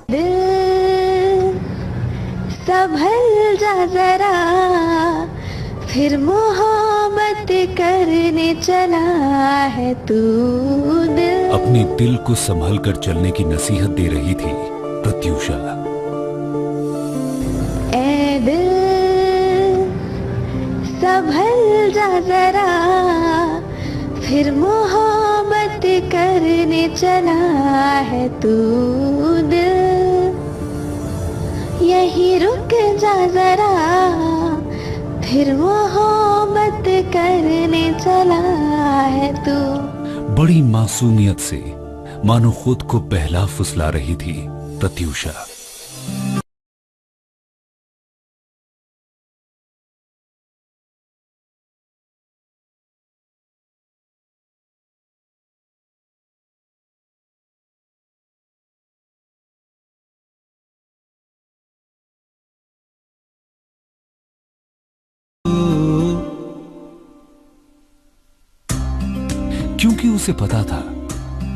दिल संभल जा जरा, फिर मोहब्बत करने चला है तू। दिल अपने दिल को संभल कर चलने की नसीहत दे रही थी प्रत्यूषा। ए दिल संभल जा जरा, फिर मोहब्बत करने चला है तू। दिल यही रुक जा जरा, फिर मोहब्बत करने चला है तू। बड़ी मासूमियत से मानो खुद को बहला फुसला रही थी प्रत्यूषा। क्योंकि उसे पता था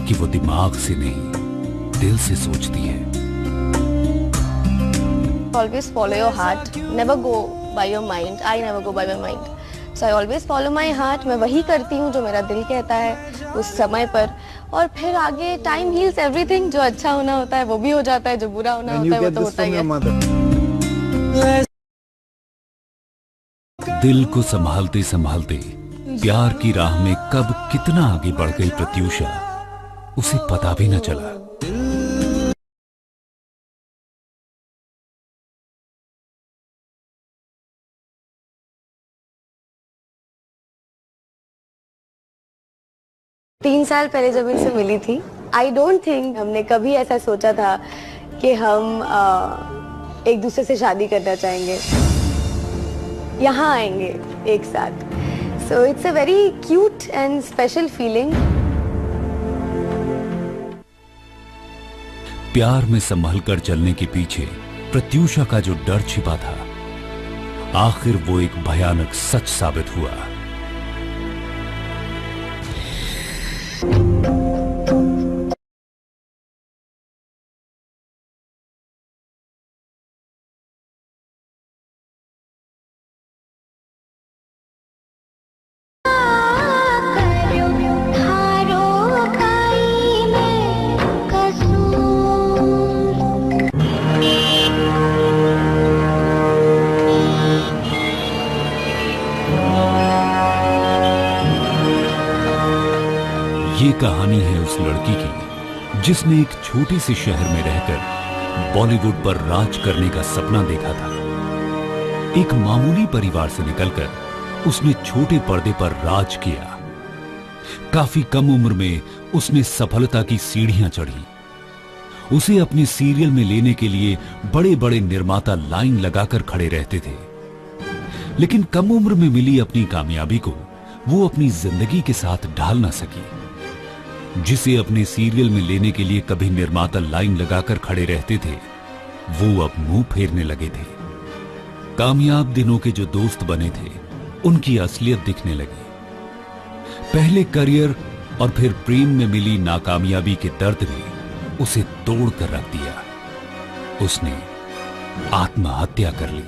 कि वो दिमाग से नहीं दिल से सोचती है। Always follow your heart, never go by your mind. I never go by my mind. So I always follow my heart. मैं वही करती हूँ जो मेरा दिल कहता है उस समय पर, और फिर आगे time heals everything. जो अच्छा होना होता है वो भी हो जाता है, जो बुरा होना होता है वो तो होता ही है। दिल को संभालते संभालते प्यार की राह में कब कितना आगे बढ़ गई प्रत्यूषा, उसे पता भी न चला। तीन साल पहले जब इनसे मिली थी, आई डोंट थिंक हमने कभी ऐसा सोचा था कि हम एक दूसरे से शादी करना चाहेंगे, यहाँ आएंगे एक साथ। So it's a very cute and special feeling. प्यार में संभल कर चलने के पीछे प्रत्यूषा का जो डर छिपा था, आखिर वो एक भयानक सच साबित हुआ। ये कहानी है उस लड़की की जिसने एक छोटे से शहर में रहकर बॉलीवुड पर राज करने का सपना देखा था। एक मामूली परिवार से निकलकर उसने छोटे पर्दे पर राज किया। काफी कम उम्र में उसने सफलता की सीढ़ियां चढ़ी। उसे अपने सीरियल में लेने के लिए बड़े बड़े निर्माता लाइन लगाकर खड़े रहते थे, लेकिन कम उम्र में मिली अपनी कामयाबी को वो अपनी जिंदगी के साथ ढाल ना सकी। जिसे अपने सीरियल में लेने के लिए कभी निर्माता लाइन लगाकर खड़े रहते थे, वो अब मुंह फेरने लगे थे। कामयाब दिनों के जो दोस्त बने थे, उनकी असलियत दिखने लगी। पहले करियर और फिर प्रेम में मिली नाकामयाबी के दर्द ने उसे तोड़ कर रख दिया। उसने आत्महत्या कर ली।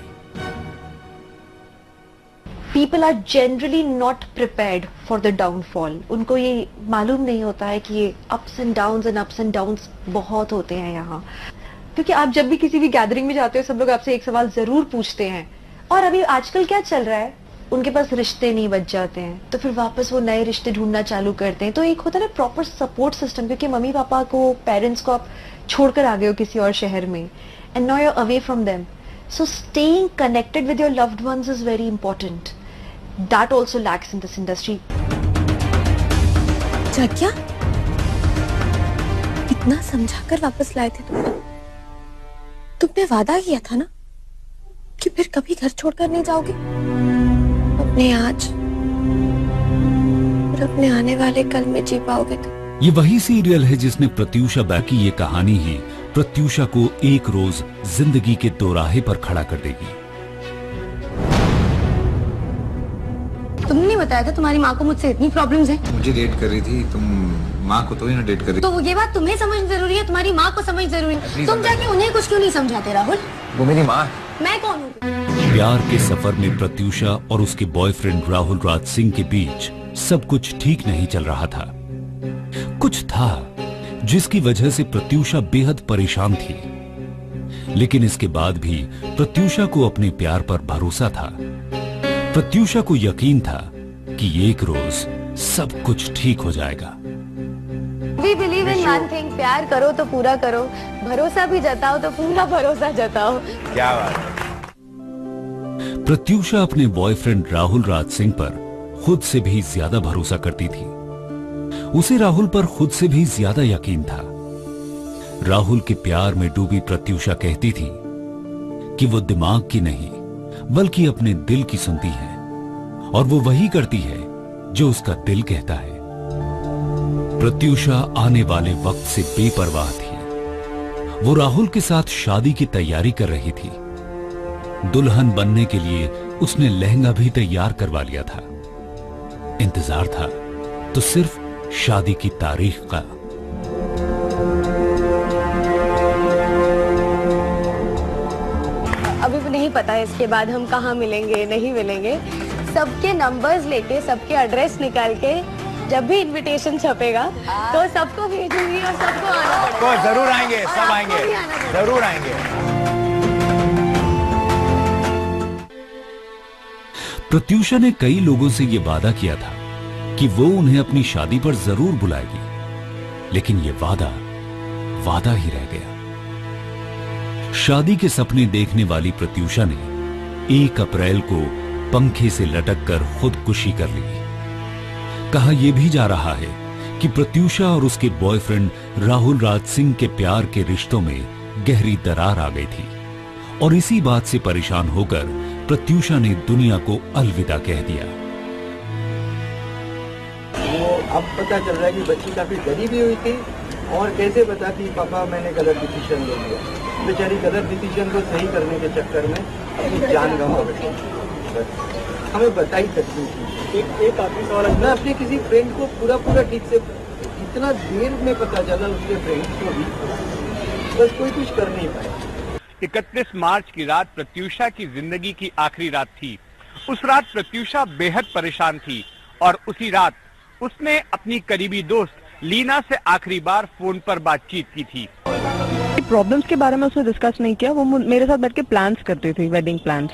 People are generally not prepared for the downfall. उनको ये मालूम नहीं होता है कि ये ups and downs बहुत होते हैं यहाँ। क्योंकि आप जब भी किसी भी गैदरिंग में जाते हो, सब लोग आपसे एक सवाल जरूर पूछते हैं, और अभी आजकल क्या चल रहा है, उनके पास रिश्ते नहीं बच जाते हैं, तो फिर वापस वो नए रिश्ते ढूंढना चालू करते हैं। तो एक होता है ना प्रॉपर सपोर्ट सिस्टम, क्योंकि मम्मी पापा को, पेरेंट्स को आप छोड़कर आ गए हो किसी और शहर में, and now you are away from them. So staying connected with your loved ones is very important. That also lacks in this industry. क्या इतना समझाकर वापस लाए थे तुमने वादा किया था ना कि फिर कभी घर छोड़कर नहीं जाओगे। अपने आज और अपने आने वाले कल में जी पाओगे तो। ये वही सीरियल है जिसने प्रत्यूषा बैक की ये कहानी ही प्रत्यूषा को एक रोज जिंदगी के दोराहे पर खड़ा कर देगी। तुमने नहीं बताया था तुम्हारी माँ को मुझसे इतनी प्रॉब्लम्स हैं? मुझे डेट कर रही थी तुम, माँ को तो ही ना डेट करी। तो ये बात तुम्हें समझ जरूरी है, तुम्हारी माँ को समझ जरूरी है। तुम जाके उन्हें कुछ क्यों नहीं समझाते राहुल? वो मेरी माँ है। मैं कौन हूँ? प्यार के सफर में प्रत्यूषा और उसके बॉयफ्रेंड राहुल राज सिंह के बीच सब कुछ ठीक नहीं चल रहा था। कुछ था जिसकी वजह से प्रत्यूषा बेहद परेशान थी, लेकिन इसके बाद भी प्रत्यूषा को अपने प्यार पर भरोसा था। प्रत्यूषा को यकीन था कि एक रोज सब कुछ ठीक हो जाएगा। We believe in one thing, प्यार करो तो पूरा करो, भरोसा भी जताओ तो पूरा भरोसा जताओ। क्या बात है। प्रत्यूषा अपने बॉयफ्रेंड राहुल राज सिंह पर खुद से भी ज्यादा भरोसा करती थी। उसे राहुल पर खुद से भी ज्यादा यकीन था। राहुल के प्यार में डूबी प्रत्यूषा कहती थी कि वो दिमाग की नहीं बल्कि अपने दिल की सुनती है और वो वही करती है जो उसका दिल कहता है। प्रत्यूषा आने वाले वक्त से बेपरवाह थी। वो राहुल के साथ शादी की तैयारी कर रही थी। दुल्हन बनने के लिए उसने लहंगा भी तैयार करवा लिया था। इंतजार था तो सिर्फ शादी की तारीख का। अभी भी नहीं पता है इसके बाद हम कहाँ मिलेंगे नहीं मिलेंगे। सबके नंबर्स लेके, सबके एड्रेस निकाल के जब भी इनविटेशन छपेगा तो सबको भेजूंगी और सबको आना पड़ेगा। तो जरूर आएंगे, और सब आपको आएंगे, भी आना पड़ेगा। जरूर आएंगे। प्रत्यूषा ने कई लोगों से यह वादा किया था कि वो उन्हें अपनी शादी पर जरूर बुलाएगी, लेकिन यह वादा ही रह गया। शादी के सपने देखने वाली प्रत्यूषा ने 1 अप्रैल को पंखे से लटककर खुदकुशी कर ली। कहा यह भी जा रहा है कि प्रत्यूषा और उसके बॉयफ्रेंड राहुल राज सिंह के प्यार के रिश्तों में गहरी दरार आ गई थी और इसी बात से परेशान होकर प्रत्यूषा ने दुनिया को अलविदा कह दिया। वो अब पता चल रहा है कि बच्ची काफी डरी भी हुई थी और कैसे बताती पापा मैंने गलत डिसीजन ले लिया। बेचारी गलत डिसीजन को सही करने के चक्कर में अपनी जान गंवा बैठी। हमें बता ही सकती थी। एक आखिरी सवाल, मैं अपने किसी फ्रेंड को पूरा ठीक से इतना देर में पता चला उसके फ्रेंड्स को भी, बस कोई कुछ कर नहीं पाया। 31 मार्च की रात प्रत्यूषा की जिंदगी की आखिरी रात थी। उस रात प्रत्यूषा बेहद परेशान थी और उसी रात उसने अपनी करीबी दोस्त लीना से आखिरी बार फोन पर बातचीत की थी। प्रॉब्लम्स के बारे में उसने डिस्कस नहीं किया। वो मेरे साथ बैठ के प्लान्स करती थी, वेडिंग प्लान्स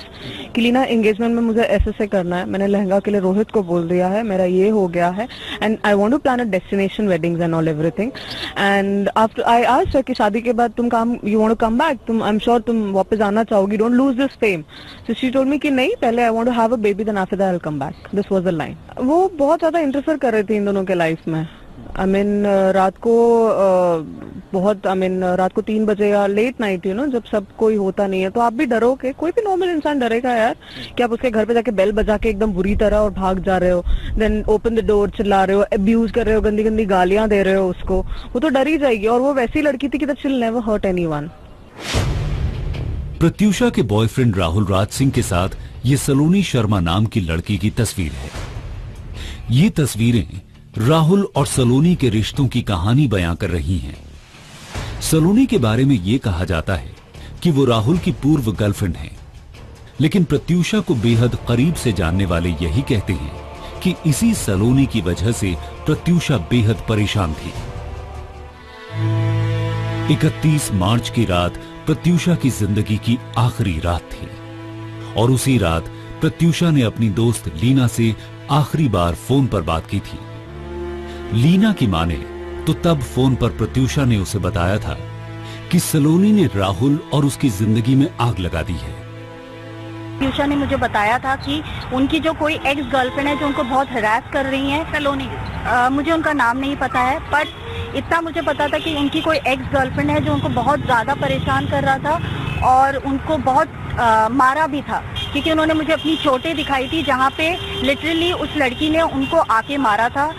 कि लीना एंगेजमेंट में मुझे ऐसे करना है, मैंने लहंगा के लिए रोहित को बोल दिया है, मेरा ये हो गया है and I want to plan a destination weddings and all everything. And after I asked her कि शादी के बाद तुम you want to come back, तुम आई एम श्योर तुम वापस आना चाहोगी, don't lose this fame. So she told me कि नहीं, पहले I want to have a baby then after that I will come back. This was the line. वो बहुत ज्यादा इंटरफेयर कर रही थी इन दोनों के लाइफ में। आई मीन रात को रात को 3 बजे या लेट नाइट जब सब कोई होता नहीं है तो आप भी डरोगे, कोई भी नॉर्मल इंसान डरेगा यार कि आप उसके घर पे जाके बेल बजा के एकदम बुरी तरह और भाग जा रहे हो, देन ओपन द डोर चिल्ला रहे हो, अब्यूज कर रहे हो, गंदी गंदी गालियां दे रहे हो उसको, वो तो डर ही जाएगी। और वो वैसी लड़की थी कि that she will never hurt anyone. Pratyusha के बॉयफ्रेंड राहुल राज सिंह के साथ ये सलोनी शर्मा नाम की लड़की की तस्वीर है। ये तस्वीरें राहुल और सलोनी के रिश्तों की कहानी बयां कर रही हैं। सलोनी के बारे में यह कहा जाता है कि वो राहुल की पूर्व गर्लफ्रेंड है, लेकिन प्रत्यूषा को बेहद करीब से जानने वाले यही कहते हैं कि इसी सलोनी की वजह से प्रत्यूषा बेहद परेशान थी। 31 मार्च की रात प्रत्यूषा की जिंदगी की आखिरी रात थी और उसी रात प्रत्यूषा ने अपनी दोस्त लीना से आखिरी बार फोन पर बात की थी। लीना की माने तो तब फोन पर प्रत्यूषा ने उसे बताया था कि सलोनी ने राहुल और उसकी जिंदगी में आग लगा दी है। प्रत्यूषा ने मुझे बताया था कि उनकी जो कोई एक्स गर्लफ्रेंड है जो उनको बहुत हरास कर रही है, सलोनी। मुझे उनका नाम नहीं पता है, पर इतना मुझे पता था कि उनकी कोई एक्स गर्लफ्रेंड है जो उनको बहुत ज्यादा परेशान कर रहा था और उनको बहुत मारा भी था, क्योंकि उन्होंने मुझे अपनी चोटें दिखाई थी जहाँ पे लिटरली उस लड़की ने उनको आके मारा था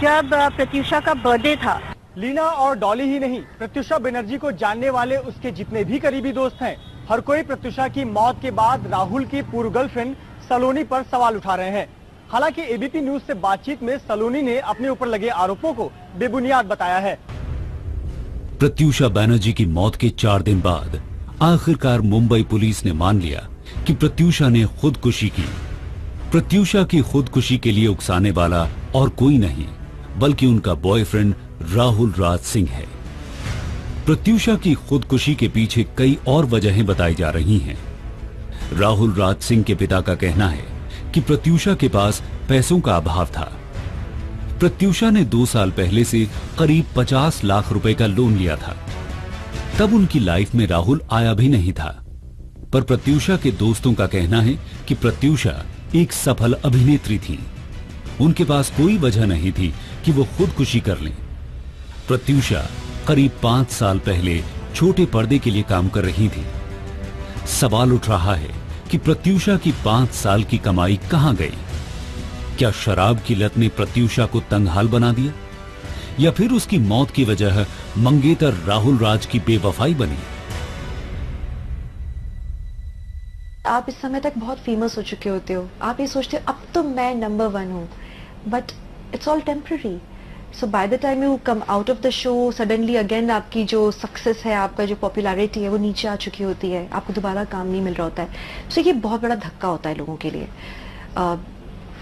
जब प्रत्यूषा का बर्थडे था। लीना और डॉली ही नहीं, प्रत्यूषा बनर्जी को जानने वाले उसके जितने भी करीबी दोस्त हैं, हर कोई प्रत्यूषा की मौत के बाद राहुल की पूर्व गर्लफ्रेंड सलोनी पर सवाल उठा रहे हैं। हालांकि एबीपी न्यूज से बातचीत में सलोनी ने अपने ऊपर लगे आरोपों को बेबुनियाद बताया है। प्रत्यूषा बैनर्जी की मौत के 4 दिन बाद आखिरकार मुंबई पुलिस ने मान लिया कि प्रत्यूषा ने खुदकुशी की। प्रत्यूषा की खुदकुशी के लिए उकसाने वाला और कोई नहीं बल्कि उनका बॉयफ्रेंड राहुल राज सिंह है। प्रत्यूषा की खुदकुशी के पीछे कई और वजहें बताई जा रही हैं। राहुल राज सिंह के पिता का कहना है कि प्रत्यूषा के पास पैसों का अभाव था। प्रत्यूषा ने 2 साल पहले से करीब 50 लाख रुपए का लोन लिया था। तब उनकी लाइफ में राहुल आया भी नहीं था। पर प्रत्यूषा के दोस्तों का कहना है कि प्रत्यूषा एक सफल अभिनेत्री थी। उनके पास कोई वजह नहीं थी कि वो खुदकुशी कर लें। प्रत्यूषा करीब 5 साल पहले छोटे पर्दे के लिए काम कर रही थी। सवाल उठ रहा है कि प्रत्यूषा की 5 साल की कमाई कहां गई? क्या शराब की लत ने प्रत्यूषा को तंगहाल बना दिया, या फिर उसकी मौत की वजह मंगेतर राहुल राज की बेवफाई बनी? आप इस समय तक बहुत फेमस हो चुके होते हो, आप ये सोचते हो अब तो मैं नंबर 1 हूँ, but it's all temporary. So by the time you come out of the show, suddenly again आपकी जो सक्सेस है, आपका जो पॉपुलैरिटी है वो नीचे आ चुकी होती है, आपको दोबारा काम नहीं मिल रहा होता है। सो ये बहुत बड़ा धक्का होता है लोगों के लिए।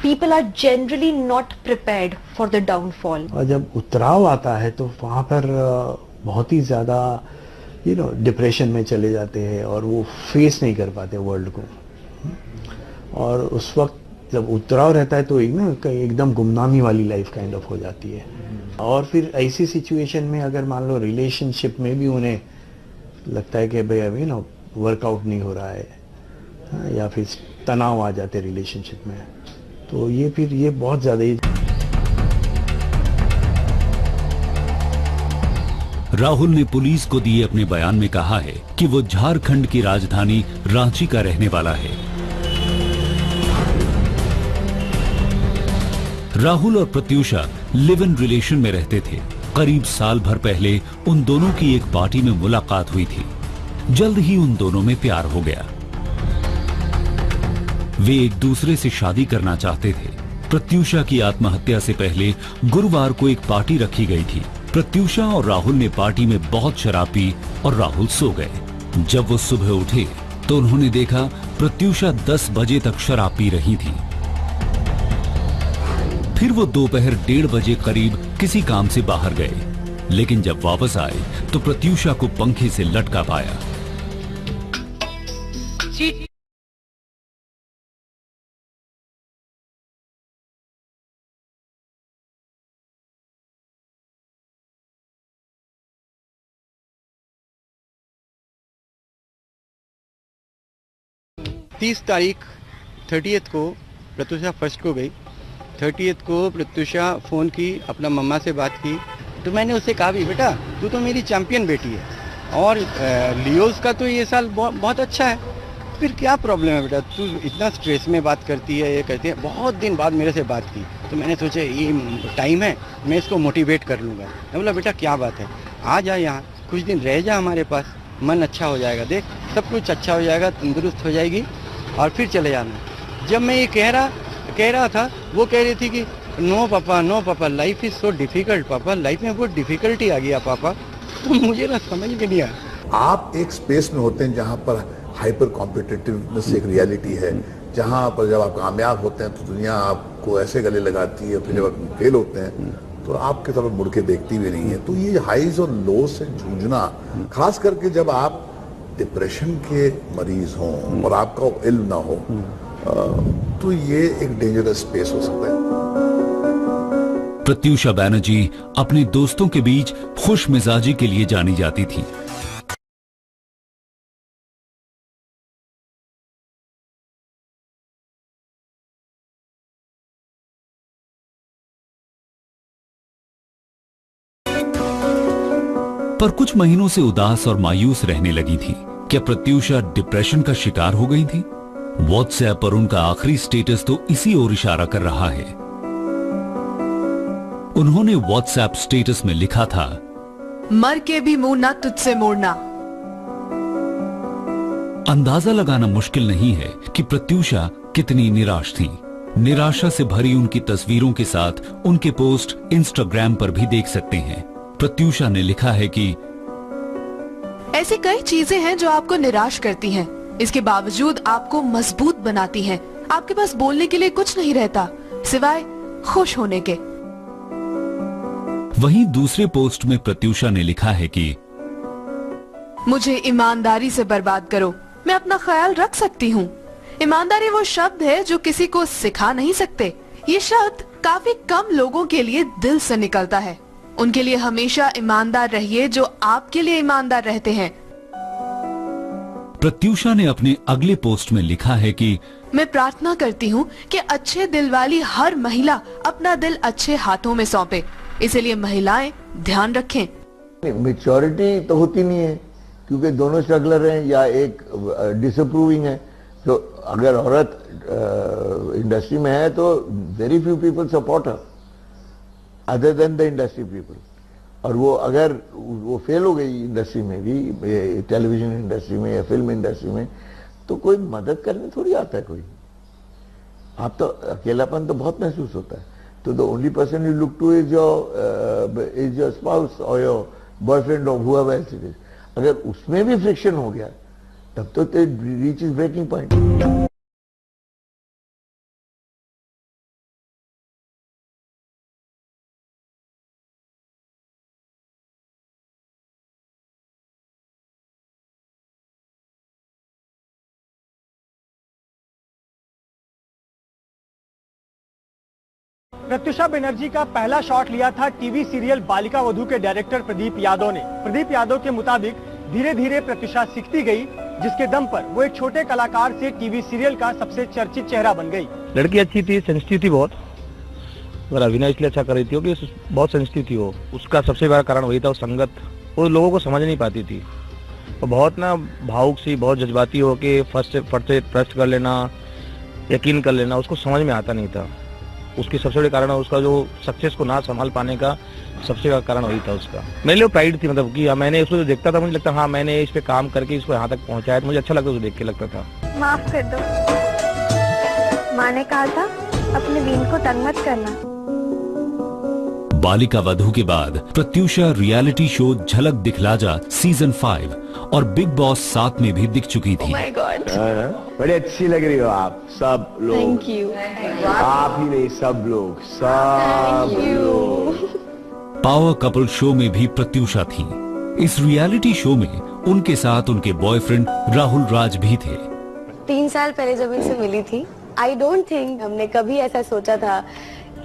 People are generally not prepared for the downfall. और जब उतराव आता है तो वहाँ पर बहुत ही ज़्यादा डिप्रेशन में चले जाते हैं और वो फेस नहीं कर पाते वर्ल्ड को। और उस वक्त जब उतराव रहता है तो एकदम गुमनामी वाली लाइफ काइंड ऑफ हो जाती है। और फिर ऐसी सिचुएशन में अगर मान लो रिलेशनशिप में भी उन्हें लगता है कि भाई अभी वर्कआउट नहीं हो रहा है, या फिर तनाव आ जाते रिलेशनशिप में, तो ये बहुत ज़्यादा ही। राहुल ने पुलिस को दिए अपने बयान में कहा है कि वो झारखंड की राजधानी रांची का रहने वाला है। राहुल और प्रत्यूषा लिव इन रिलेशन में रहते थे। करीब साल भर पहले उन दोनों की एक पार्टी में मुलाकात हुई थी। जल्द ही उन दोनों में प्यार हो गया। वे एक दूसरे से शादी करना चाहते थे। प्रत्यूषा की आत्महत्या से पहले गुरुवार को एक पार्टी रखी गई थी। प्रत्यूषा और राहुल ने पार्टी में बहुत शराब पी और राहुल सो गए। जब वो सुबह उठे तो उन्होंने देखा प्रत्यूषा 10 बजे तक शराब पी रही थी। फिर वो दोपहर 1:30 बजे करीब किसी काम से बाहर गए, लेकिन जब वापस आए तो प्रत्यूषा को पंखे से लटका पाया। तीस तारीख 30th को प्रत्यूषा फर्स्ट को गई। 30th को प्रत्यूषा फ़ोन की, अपना मम्मा से बात की, तो मैंने उससे कहा भी बेटा तू तो मेरी चैंपियन बेटी है और लियोस का तो ये साल बहुत अच्छा है, फिर क्या प्रॉब्लम है बेटा, तू इतना स्ट्रेस में बात करती है, ये कहती है। बहुत दिन बाद मेरे से बात की तो मैंने सोचा ये टाइम है, मैं इसको मोटिवेट कर लूँगा। मैं बोला बेटा क्या बात है, आ जा यहाँ कुछ दिन रह जा हमारे पास, मन अच्छा हो जाएगा, देख सब कुछ अच्छा हो जाएगा, तंदुरुस्त हो जाएगी और फिर चले जाना। जब मैं ये कह रहा था, वो कह रही थी कि नो पापा लाइफ इज सो डिफिकल्ट पापा, लाइफ में बहुत डिफिकल्टी आ गया पापा। तो मुझे ना समझ में नहीं आया। आप एक स्पेस में होते हैं जहाँ पर हाइपर कॉम्पिटिटिवनेस एक रियलिटी है, जहाँ पर जब आप कामयाब होते हैं तो दुनिया आपको ऐसे गले लगाती है, फिर जब आप फेल होते हैं तो आपकी तरफ मुड़ के देखती भी नहीं है। तो ये हाइज और लो से जूझना, खास करके जब आप डिप्रेशन के मरीज हों और आपका इल्म ना हो, तो ये एक डेंजरस स्पेस हो सकता है। प्रत्यूषा बैनर्जी अपने दोस्तों के बीच खुश मिजाजी के लिए जानी जाती थी। पर कुछ महीनों से उदास और मायूस रहने लगी थी। क्या प्रत्यूषा डिप्रेशन का शिकार हो गई थी? व्हाट्सएप पर उनका आखिरी स्टेटस तो इसी ओर इशारा कर रहा है। उन्होंने व्हाट्सएप स्टेटस में लिखा था, मर के भी मुंह ना तुझसे मोड़ना। अंदाजा लगाना मुश्किल नहीं है कि प्रत्यूषा कितनी निराश थी। निराशा से भरी उनकी तस्वीरों के साथ उनके पोस्ट इंस्टाग्राम पर भी देख सकते हैं। प्रत्यूषा ने लिखा है कि ऐसी कई चीजें हैं जो आपको निराश करती हैं, इसके बावजूद आपको मजबूत बनाती हैं। आपके पास बोलने के लिए कुछ नहीं रहता सिवाय खुश होने के। वहीं दूसरे पोस्ट में प्रत्यूषा ने लिखा है कि मुझे ईमानदारी से बर्बाद करो, मैं अपना ख्याल रख सकती हूँ। ईमानदारी वो शब्द है जो किसी को सिखा नहीं सकते। ये शब्द काफी कम लोगों के लिए दिल से निकलता है। उनके लिए हमेशा ईमानदार रहिए जो आपके लिए ईमानदार रहते हैं। प्रत्यूषा ने अपने अगले पोस्ट में लिखा है कि मैं प्रार्थना करती हूँ कि अच्छे दिल वाली हर महिला अपना दिल अच्छे हाथों में सौंपे, इसलिए महिलाएं ध्यान रखें। मैच्योरिटी तो होती नहीं है क्योंकि दोनों स्ट्रगलर हैं या एक डिसअप्रूविंग है। तो अगर औरत इंडस्ट्री में है तो very few people support her other than the industry people. और वो अगर वो फेल हो गई इंडस्ट्री में भी, टेलीविजन इंडस्ट्री में या फिल्म इंडस्ट्री में, तो कोई मदद करने थोड़ी आता है कोई। आप तो अकेलापन तो बहुत महसूस होता है। तो the only person you look two is your spouse और योर बॉयफ्रेंड और हुआ एल्स इट इज। अगर उसमें भी फ्रिक्शन हो गया तब तो reach is breaking point. Pratyusha Banerjee का पहला शॉट लिया था टीवी सीरियल बालिका वधू के डायरेक्टर प्रदीप यादव ने। प्रदीप यादव के मुताबिक धीरे धीरे प्रत्युषा सीखती गई, जिसके दम पर वो एक छोटे कलाकार से टीवी सीरियल का सबसे चर्चित चेहरा बन गई। लड़की अच्छी थी, सेंसिटिव थी बहुत, और अभिनय इसलिए अच्छा कर रही थी कि बहुत सेंसिटिव थी वो। उसका सबसे बड़ा कारण वही था, संगत वो लोगों को समझ नहीं पाती थी। वो बहुत ना भावुक सी, बहुत जज्बाती हो के फर्स्ट से ट्रस्ट कर लेना, यकीन कर लेना, उसको समझ में आता नहीं था। उसकी सबसे बड़ी कारण है उसका जो सक्सेस को ना संभाल पाने का सबसे बड़ा कारण वही था उसका। मेरे लिए प्राइड थी, मतलब कि मैंने उसको जो देखता था मुझे लगता हाँ मैंने इस पे काम करके इसको यहाँ तक पहुँचाया, तो मुझे अच्छा लगता, उसको देख के लगता था। माफ कर दो, माँ ने कहा था अपने बीन को तंग मत करना। बालिका वधू के बाद प्रत्युषा रियलिटी शो झलक दिखला जा सीजन 5 और बिग बॉस 7 में भी दिख चुकी थी। माय गॉड, बड़ी अच्छी लग रही हो आप सब लोग। Thank you. आप ही नहीं, सब लोग, सब लोग। पावर कपल शो में भी प्रत्युषा थी। इस रियलिटी शो में उनके साथ उनके बॉयफ्रेंड राहुल राज भी थे। 3 साल पहले जब इनसे मिली थी, आई डोंट थिंक हमने कभी ऐसा सोचा था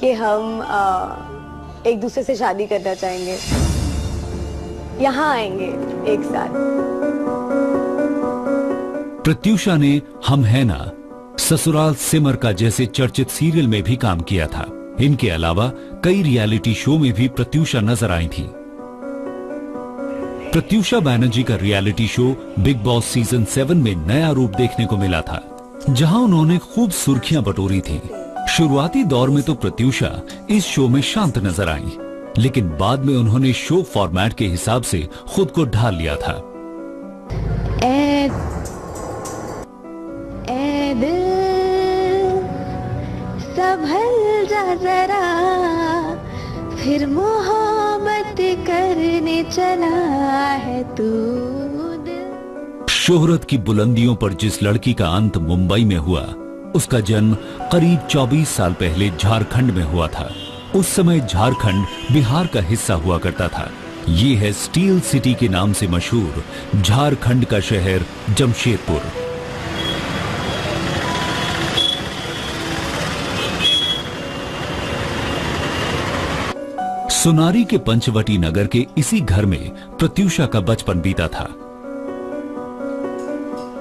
कि हम एक दूसरे से शादी करना चाहेंगे, यहाँ आएंगे एक साथ। प्रत्युषा ने हम है ना, ससुराल सिमर का जैसे चर्चित सीरियल में भी काम किया था। इनके अलावा कई रियलिटी शो में भी प्रत्युषा नजर आई थी। प्रत्युषा बनर्जी का reality show big boss season 7 में नया रूप देखने को मिला था, जहां उन्होंने खूब सुर्खियां बटोरी थी। शुरुआती दौर में तो प्रत्युषा इस शो में शांत नजर आई, लेकिन बाद में उन्होंने शो फॉर्मेट के हिसाब से खुद को ढाल लिया था। ए दिल संभल जा जरा, फिर मोहब्बत करने चला है तू दिल। शोहरत की बुलंदियों पर जिस लड़की का अंत मुंबई में हुआ, उसका जन्म करीब 24 साल पहले झारखंड में हुआ था। उस समय झारखंड बिहार का हिस्सा हुआ करता था। ये है स्टील सिटी के नाम से मशहूर झारखंड का शहर जमशेदपुर। सोनारी के पंचवटी नगर के इसी घर में प्रत्युषा का बचपन बीता था।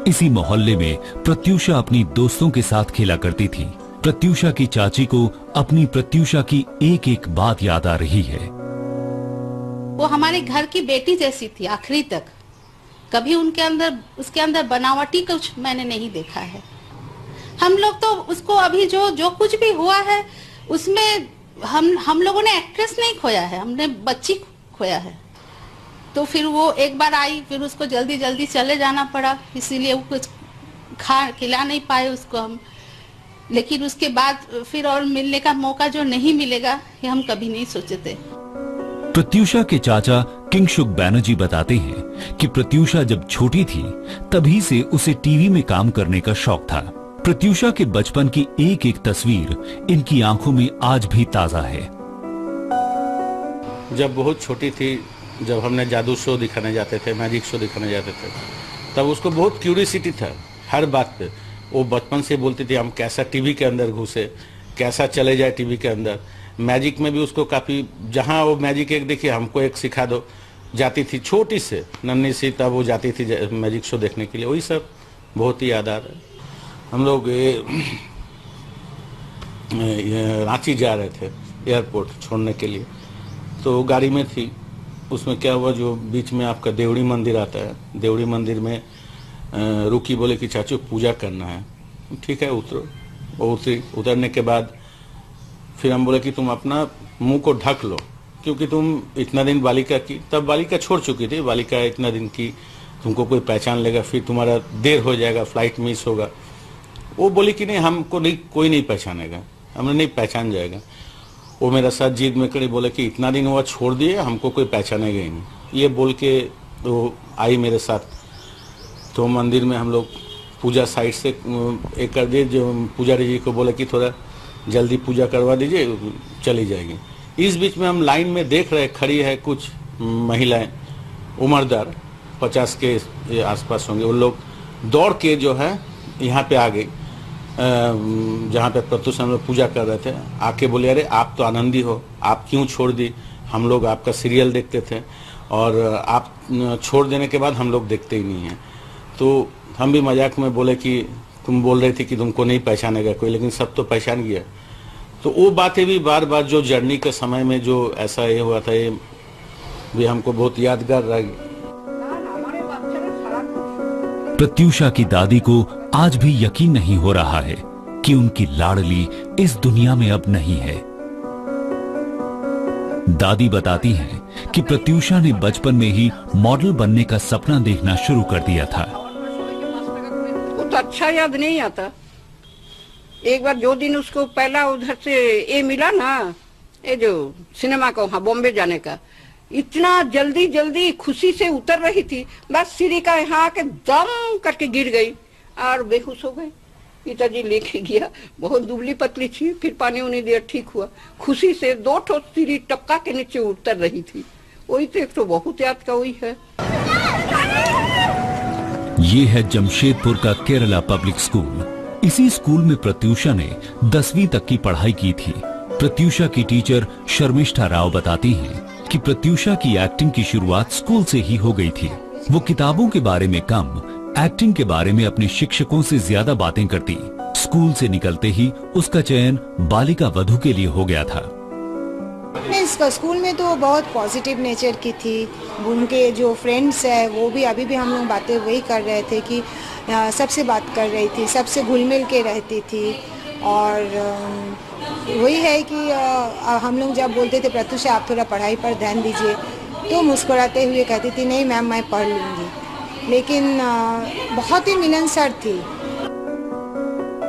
इसी मोहल्ले में प्रत्युषा अपनी दोस्तों के साथ खेला करती थी। प्रत्युषा की चाची को अपनी प्रत्युषा की एक एक बात याद आ रही है। वो हमारे घर की बेटी जैसी थी आखिरी तक। कभी उसके अंदर बनावटी कुछ मैंने नहीं देखा है। हम लोग तो उसको अभी जो कुछ भी हुआ है उसमें हम लोगों ने एक्ट्रेस नहीं खोया है, हमने बच्ची खोया है। तो फिर वो एक बार आई, फिर उसको जल्दी जल्दी चले जाना पड़ा, इसीलिए वो कुछ खिला नहीं पाए उसको हम। लेकिन उसके बाद फिर और मिलने का मौका जो नहीं मिलेगा ये हम कभी नहीं सोचे थे। प्रत्यूषा के चाचा किंगसुक बैनर्जी बताते हैं कि प्रत्यूषा जब छोटी थी तभी से उसे टीवी में काम करने का शौक था। प्रत्यूषा के बचपन की एक एक तस्वीर इनकी आंखों में आज भी ताजा है। जब बहुत छोटी थी, जब हमने जादू शो दिखाने जाते थे, मैजिक शो दिखाने जाते थे, तब उसको बहुत क्यूरियोसिटी था हर बात पे। वो बचपन से बोलती थी हम कैसा टीवी के अंदर घुसे, कैसा चले जाए टीवी के अंदर। मैजिक में भी उसको काफ़ी, जहाँ वो मैजिक एक देखिए हमको एक सिखा दो, जाती थी छोटी से नन्ही सी, तब वो जाती थी मैजिक शो देखने के लिए। वही सब बहुत ही याद आ रहा है। हम लोग रांची जा रहे थे एयरपोर्ट छोड़ने के लिए, तो गाड़ी में थी। उसमें क्या हुआ, जो बीच में आपका देवड़ी मंदिर आता है, देवड़ी मंदिर में रुकी, बोले कि चाचू पूजा करना है। ठीक है उतरो। वो उतरी। उतरने के बाद फिर हम बोले कि तुम अपना मुंह को ढक लो, क्योंकि तुम इतना दिन बालिका की, तब बालिका छोड़ चुकी थी, बालिका इतना दिन की, तुमको कोई पहचान लेगा, फिर तुम्हारा देर हो जाएगा, फ्लाइट मिस होगा। वो बोली कि नहीं, हमको नहीं, कोई नहीं पहचानेगा, हमने नहीं पहचान जाएगा। वो मेरा साथ जीत में कड़ी, बोले कि इतना दिन हुआ छोड़ दिए, हमको कोई पहचानेगा ही नहीं। ये बोल के तो आई मेरे साथ। तो मंदिर में हम लोग पूजा साइड से एक कर दिए, जो पुजारी जी को बोले कि थोड़ा जल्दी पूजा करवा दीजिए, चली जाएगी। इस बीच में हम लाइन में देख रहे, खड़ी है कुछ महिलाएं, उम्रदार 50 के आसपास होंगे। वो लोग दौड़ के जो है यहाँ पे आ गई, जहाँ पे प्रत्युषा हम लोग पूजा कर रहे थे। आके बोले अरे आप तो आनंदी हो, आप क्यों छोड़ दी, हम लोग आपका सीरियल देखते थे और आप छोड़ देने के बाद हम लोग देखते ही नहीं हैं। तो हम भी मजाक में बोले कि तुम बोल रही थी कि तुमको नहीं पहचानेगा कोई, लेकिन सब तो पहचान गया। तो वो बातें भी बार बार जो जर्नी के समय में जो ऐसा ये हुआ था, ये भी हमको बहुत यादगार रहेगी। प्रत्यूषा की दादी को आज भी यकीन नहीं हो रहा है कि उनकी लाडली इस दुनिया में अब नहीं है। दादी बताती हैं कि प्रत्यूषा ने बचपन में ही मॉडल बनने का सपना देखना शुरू कर दिया था। वो तो अच्छा याद नहीं आता। एक बार जो दिन उसको पहला उधर से ये मिला ना, ये जो सिनेमा का वहाँ बॉम्बे जाने का, इतना जल्दी जल्दी खुशी से उतर रही थी, बस सीढ़ी का यहाँ आके दम करके गिर गई और बेहोश हो गई। पिताजी लेके गया, बहुत दुबली पतली थी, फिर पानी उन्हें दिया, ठीक हुआ। खुशी से 2 ठो सीढ़ी टपका के नीचे उतर रही थी। वही तो एक तो बहुत याद का वही है। ये है जमशेदपुर का केरला पब्लिक स्कूल। इसी स्कूल में प्रत्यूषा ने 10वीं तक की पढ़ाई की थी। प्रत्यूषा की टीचर शर्मिष्ठा राव बताती हैं कि प्रत्यूषा की एक्टिंग की शुरुआत स्कूल से ही हो गई थी। वो किताबों के बारे में कम, एक्टिंग के बारे में अपने शिक्षकों से ज्यादा बातें करती। स्कूल से निकलते ही उसका चयन बालिका वधू के लिए हो गया था। इसका स्कूल में तो बहुत पॉजिटिव नेचर की थी। उनके जो फ्रेंड्स है वो भी, अभी भी हम लोग बातें वही कर रहे थे कि सबसे बात कर रही थी, सबसे घुल मिल के रहती थी। और वही है कि हम लोग जब बोलते थे प्रत्युषा आप थोड़ा पढ़ाई पर ध्यान दीजिए, तो मुस्कुराते हुए कहती थी नहीं मैम मैं पढ़ लूँगी। लेकिन बहुत ही मिलनसार थी।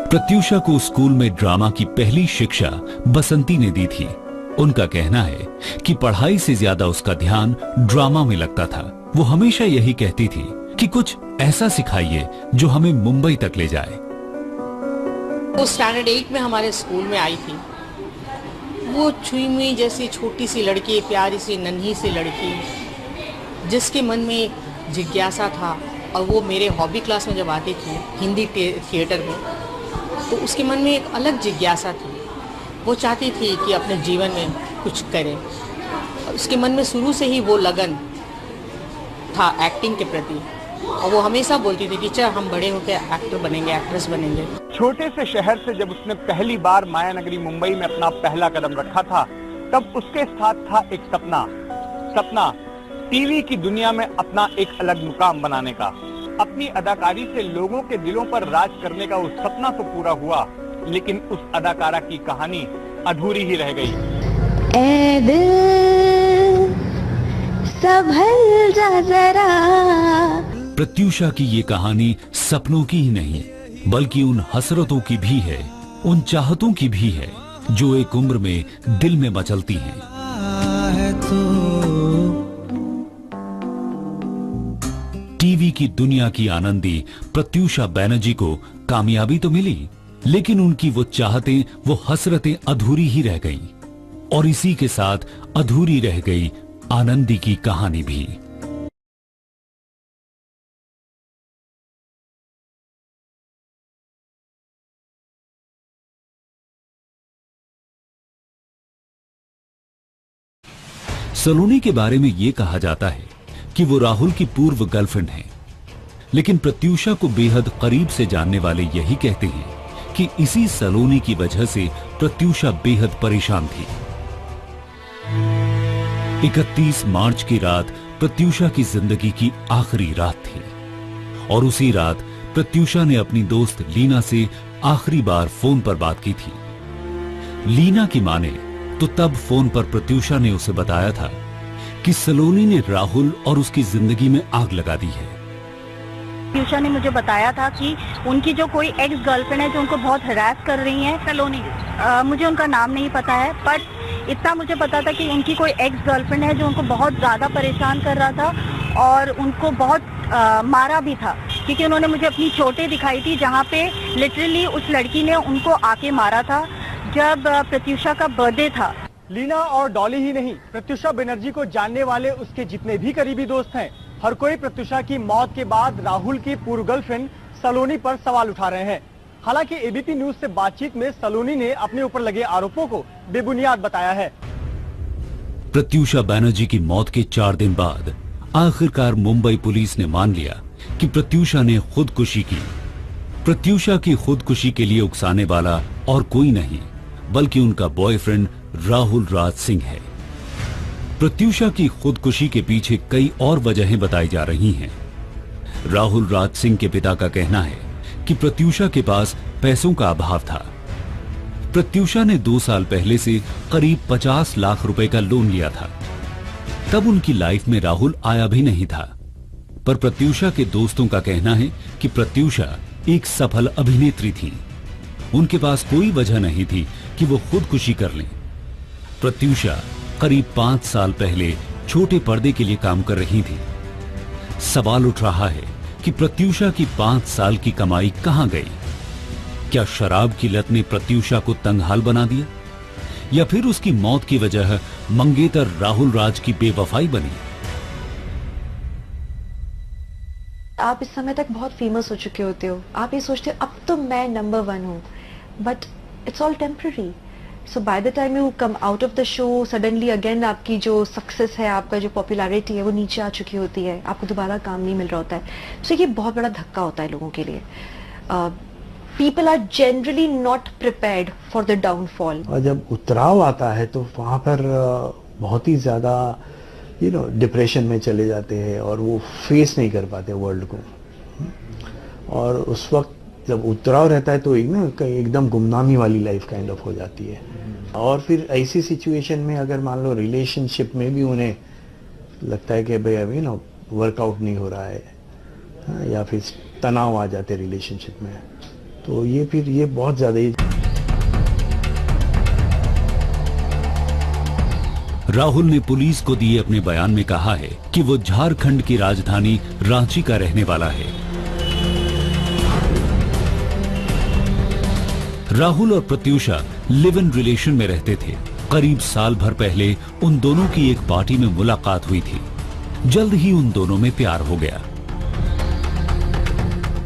प्रत्यूषा को स्कूल में ड्रामा की पहली शिक्षा बसंती ने दी थी। उनका कहना है कि पढ़ाई से ज्यादा उसका ध्यान ड्रामा में लगता था। वो हमेशा यही कहती थी कि कुछ ऐसा सिखाइए जो हमें मुंबई तक ले जाए। वो स्टैंडर्ड 8 में हमारे स्कूल में आई थी। वो छुई मुई जैसी छोटी सी लड़की, प्यारी सी नन्ही सी लड़की, जिसके मन में जिज्ञासा था। और वो मेरे हॉबी क्लास में जब आती थी हिंदी थिएटर में, तो उसके मन में एक अलग जिज्ञासा थी। वो चाहती थी कि अपने जीवन में कुछ करे। और उसके मन में शुरू से ही वो लगन था एक्टिंग के प्रति। और वो हमेशा बोलती थी टीचर हम बड़े होकर एक्टर बनेंगे, एक्ट्रेस बनेंगे। छोटे से शहर से जब उसने पहली बार मायानगरी मुंबई में अपना पहला कदम रखा था, तब उसके साथ था एक सपना टीवी की दुनिया में अपना एक अलग मुकाम बनाने का। अपनी अदाकारी से लोगों के दिलों पर राज करने का उस सपना तो पूरा हुआ, लेकिन उस अदाकारा की कहानी अधूरी ही रह गई। ए दिल संभल जा जरा। प्रत्यूषा की ये कहानी सपनों की ही नहीं बल्कि उन हसरतों की भी है उन चाहतों की भी है जो एक उम्र में दिल में मचलती हैं। टीवी की दुनिया की आनंदी प्रत्यूषा बैनर्जी को कामयाबी तो मिली, लेकिन उनकी वो चाहतें, वो हसरतें अधूरी ही रह गईं। और इसी के साथ अधूरी रह गई आनंदी की कहानी भी। सलोनी के बारे में यह कहा जाता है कि वो राहुल की पूर्व गर्लफ्रेंड हैं, लेकिन प्रत्यूषा को बेहद करीब से जानने वाले यही कहते हैं कि इसी सलोनी की वजह से प्रत्यूषा बेहद परेशान थी। 31 मार्च की रात प्रत्यूषा की जिंदगी की आखिरी रात थी और उसी रात प्रत्यूषा ने अपनी दोस्त लीना से आखिरी बार फोन पर बात की थी। लीना की माने तो तब फोन पर प्रत्यूषा ने उसे बताया था कि सलोनी ने राहुल और उसकी जिंदगी में आग लगा दी है। प्रत्यूषा ने मुझे बताया था कि उनकी जो कोई एक्स गर्लफ्रेंड है जो उनको बहुत हरास कर रही है, सलोनी। मुझे उनका नाम नहीं पता है, बट इतना मुझे पता था कि उनकी कोई एक्स गर्लफ्रेंड है जो उनको बहुत ज्यादा परेशान कर रहा था और उनको बहुत मारा भी था, क्योंकि उन्होंने मुझे अपनी चोटें दिखाई थी जहाँ पे लिटरली उस लड़की ने उनको आके मारा था जब प्रत्यूषा का बर्थडे था। लीना और डॉली ही नहीं, प्रत्यूषा बनर्जी को जानने वाले उसके जितने भी करीबी दोस्त हैं, हर कोई प्रत्यूषा की मौत के बाद राहुल की पूर्व गर्लफ्रेंड सलोनी पर सवाल उठा रहे हैं। हालांकि एबीपी न्यूज से बातचीत में सलोनी ने अपने ऊपर लगे आरोपों को बेबुनियाद बताया है। प्रत्यूषा बैनर्जी की मौत के 4 दिन बाद आखिरकार मुंबई पुलिस ने मान लिया कि प्रत्यूषा ने खुदकुशी की। प्रत्यूषा की खुदकुशी के लिए उकसाने वाला और कोई नहीं बल्कि उनका बॉयफ्रेंड राहुल राज सिंह है। प्रत्यूषा की खुदकुशी के पीछे कई और वजहें बताई जा रही हैं। राहुल राज सिंह के पिता का कहना है कि प्रत्यूषा के पास पैसों का अभाव था। प्रत्यूषा ने 2 साल पहले से करीब 50 लाख रुपए का लोन लिया था। तब उनकी लाइफ में राहुल आया भी नहीं था, पर प्रत्यूषा के दोस्तों का कहना है कि प्रत्यूषा एक सफल अभिनेत्री थी। उनके पास कोई वजह नहीं थी कि वो खुदकुशी कर लें। प्रत्यूषा करीब 5 साल पहले छोटे पर्दे के लिए काम कर रही थी। सवाल उठ रहा है कि प्रत्यूषा की 5 साल की कमाई कहां गई? क्या शराब की लत ने प्रत्यूषा को तंगहाल बना दिया, या फिर उसकी मौत की वजह मंगेतर राहुल राज की बेवफाई बनी? आप इस समय तक बहुत फेमस हो चुके होते हो, आप ये सोचते हो अब तो मैं नंबर 1 हूँ, but it's all temporary. So by the time you come out of the show, suddenly again आपकी जो सक्सेस है, आपका जो पॉपुलैरिटी है वो नीचे आ चुकी होती है, आपको दोबारा काम नहीं मिल रहा होता है। सो ये बहुत बड़ा धक्का होता है लोगों के लिए। People are generally not prepared for the downfall. और जब उतराव आता है तो वहाँ पर बहुत ही ज़्यादा डिप्रेशन में चले जाते हैं और वो फेस नहीं कर पाते वर्ल्ड को। और उस वक्त जब उतराव रहता है तो एकदम गुमनामी वाली लाइफ काइंड ऑफ हो जाती है। और फिर ऐसी सिचुएशन में अगर मान लो रिलेशनशिप में भी उन्हें लगता है कि भाई अभी वर्कआउट नहीं हो रहा है, या फिर तनाव आ जाते रिलेशनशिप में, तो ये बहुत ज़्यादा ही। राहुल ने पुलिस को दिए अपने बयान में कहा है कि वो झारखंड की राजधानी रांची का रहने वाला है। राहुल और प्रत्यूषा लिव इन रिलेशन में रहते थे। करीब साल भर पहले उन दोनों की एक पार्टी में मुलाकात हुई थी। जल्द ही उन दोनों में प्यार हो गया।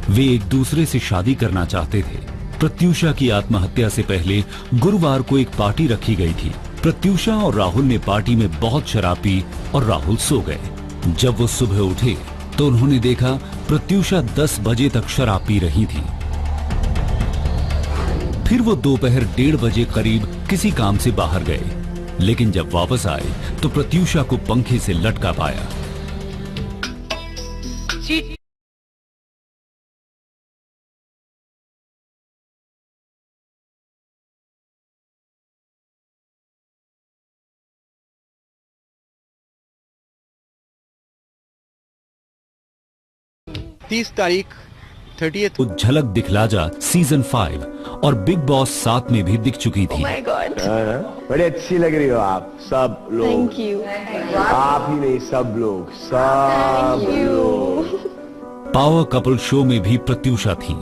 वे एक दूसरे से शादी करना चाहते थे। प्रत्यूषा की आत्महत्या से पहले गुरुवार को एक पार्टी रखी गई थी। प्रत्यूषा और राहुल ने पार्टी में बहुत शराब पी और राहुल सो गए। जब वो सुबह उठे तो उन्होंने देखा प्रत्यूषा 10 बजे तक शराब पी रही थी। फिर वो दोपहर 1:30 बजे करीब किसी काम से बाहर गए, लेकिन जब वापस आए तो प्रत्यूषा को पंखे से लटका पाया। तारीख 30 झलक दिखला जा सीजन 5 और बिग बॉस 7 में भी दिख चुकी थी। माय गॉड, बड़ी अच्छी लग रही हो आप सब लोग। Thank you. आप ही नहीं, सब लोग, सब लोग। पावर कपल शो में भी प्रत्यूषा थी।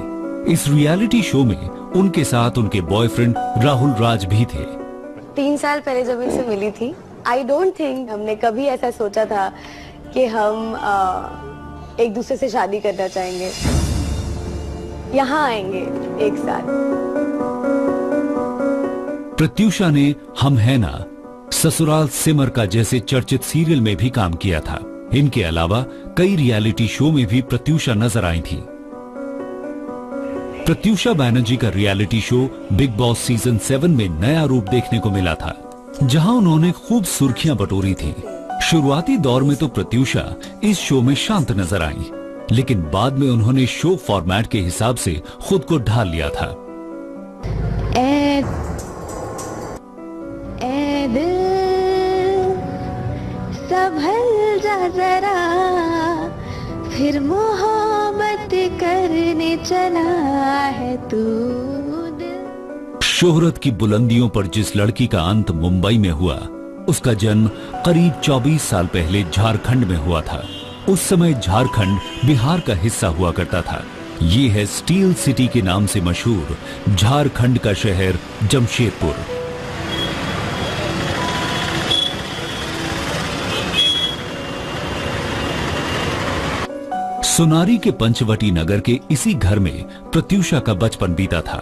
इस रियलिटी शो में उनके साथ उनके बॉयफ्रेंड राहुल राज भी थे। 3 साल पहले जब इनसे मिली थी, आई डोंट थिंक हमने कभी ऐसा सोचा था कि हम एक दूसरे से शादी करना चाहेंगे, यहाँ आएंगे एक साथ। प्रत्यूषा ने हम है ना, ससुराल सिमर का जैसे चर्चित सीरियल में भी काम किया था। इनके अलावा कई रियलिटी शो में भी प्रत्यूषा नजर आई थी। प्रत्यूषा बैनर्जी का reality show big boss season 7 में नया रूप देखने को मिला था, जहां उन्होंने खूब सुर्खियां बटोरी थी। शुरुआती दौर में तो प्रत्यूषा इस शो में शांत नजर आई, लेकिन बाद में उन्होंने शो फॉर्मेट के हिसाब से खुद को ढाल लिया था। ए दिल संभल जा जरा, फिर मोहब्बत करने चला है तू दिल। शोहरत की बुलंदियों पर जिस लड़की का अंत मुंबई में हुआ, उसका जन्म करीब 24 साल पहले झारखंड में हुआ था। उस समय झारखंड बिहार का हिस्सा हुआ करता था। ये है स्टील सिटी के नाम से मशहूर झारखंड का शहर जमशेदपुर। सोनारी के पंचवटी नगर के इसी घर में प्रत्यूषा का बचपन बीता था।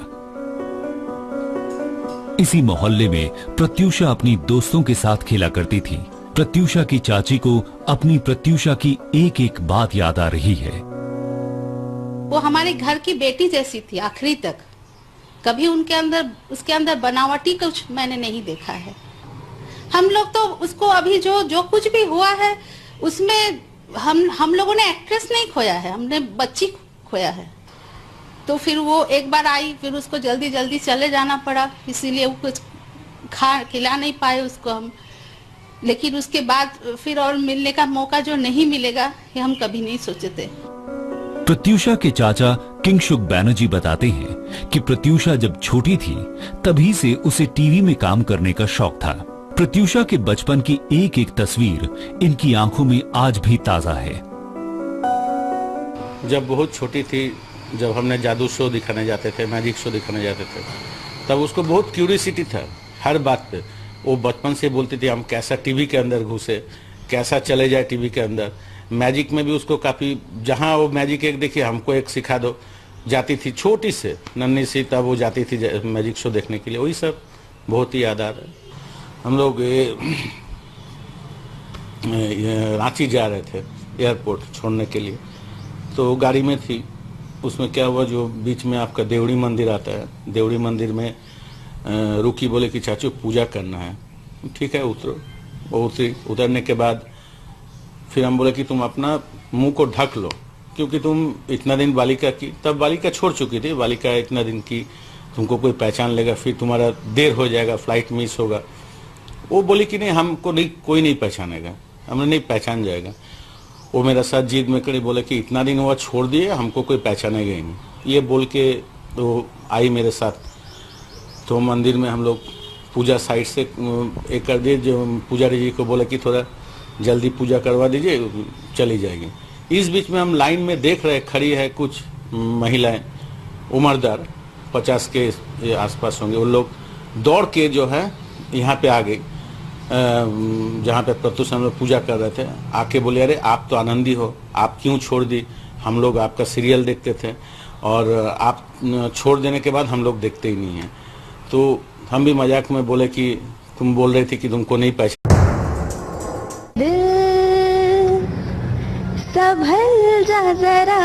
इसी मोहल्ले में प्रत्यूषा अपनी दोस्तों के साथ खेला करती थी। प्रत्यूषा की चाची को अपनी प्रत्यूषा की एक एक बात याद आ रही है। वो हमारे घर की बेटी जैसी थी आखिरी तक। कभी उसके अंदर बनावटी कुछ मैंने नहीं देखा है। हम लोग तो उसको अभी जो कुछ भी हुआ है उसमें हम लोगों ने एक्ट्रेस नहीं खोया है, हमने बच्ची खोया है। तो फिर वो एक बार आई, फिर उसको जल्दी जल्दी चले जाना पड़ा, इसीलिए वो कुछ खिला नहीं पाए उसको हम। लेकिन उसके बाद फिर और मिलने का मौका जो नहीं मिलेगा, ये हम कभी नहीं सोचे थे। प्रत्यूषा के चाचा किंगशुक बैनर्जी बताते हैं कि प्रत्यूषा जब छोटी थी तभी से उसे टीवी में काम करने का शौक था। प्रत्यूषा के बचपन की एक एक तस्वीर इनकी आंखों में आज भी ताजा है। जब बहुत छोटी थी, जब हमने जादू शो दिखाने जाते थे, मैजिक शो दिखाने जाते थे, तब उसको बहुत क्यूरियोसिटी था हर बात पे। वो बचपन से बोलती थी हम कैसा टीवी के अंदर घुसे, कैसा चले जाए टीवी के अंदर। मैजिक में भी उसको काफ़ी, जहाँ वो मैजिक एक देखिए हमको एक सिखा दो, जाती थी छोटी से नन्ही सी, तब वो जाती थी मैजिक शो देखने के लिए। वही सब बहुत ही याद आ रहा है। हम लोग रांची जा रहे थे एयरपोर्ट छोड़ने के लिए, तो गाड़ी में थी। उसमें क्या हुआ, जो बीच में आपका देवड़ी मंदिर आता है, देवड़ी मंदिर में रुकी, बोले कि चाचू पूजा करना है। ठीक है उतरो। वो उतरी। उतरने के बाद फिर हम बोले कि तुम अपना मुंह को ढक लो, क्योंकि तुम इतना दिन बालिका की, तब बालिका छोड़ चुकी थी, बालिका इतना दिन की, तुमको कोई पहचान लेगा, फिर तुम्हारा देर हो जाएगा, फ्लाइट मिस होगा। वो बोली कि नहीं, हमको नहीं, कोई नहीं पहचानेगा, हमने नहीं पहचान जाएगा। वो मेरा साथ जीत में कड़ी, बोले कि इतना दिन हुआ छोड़ दिए, हमको कोई पहचानेगा ही नहीं। ये बोल के तो आई मेरे साथ। तो मंदिर में हम लोग पूजा साइड से एक कर दिए, जो पुजारी जी को बोला कि थोड़ा जल्दी पूजा करवा दीजिए, चली जाएगी। इस बीच में हम लाइन में देख रहे, खड़ी है कुछ महिलाएं, उम्रदार 50 के आसपास होंगे। वो लोग दौड़ के जो है यहाँ पे आ गई, जहाँ पे प्रत्यूषा हम लोग पूजा कर रहे थे। आके बोले अरे आप तो आनंदी हो, आप क्यों छोड़ दी? हम लोग आपका सीरियल देखते थे और आप छोड़ देने के बाद हम लोग देखते ही नहीं हैं। तो हम भी मजाक में बोले कि तुम बोल रही थी कि तुमको नहीं पहचान। दिल संभल जा जरा,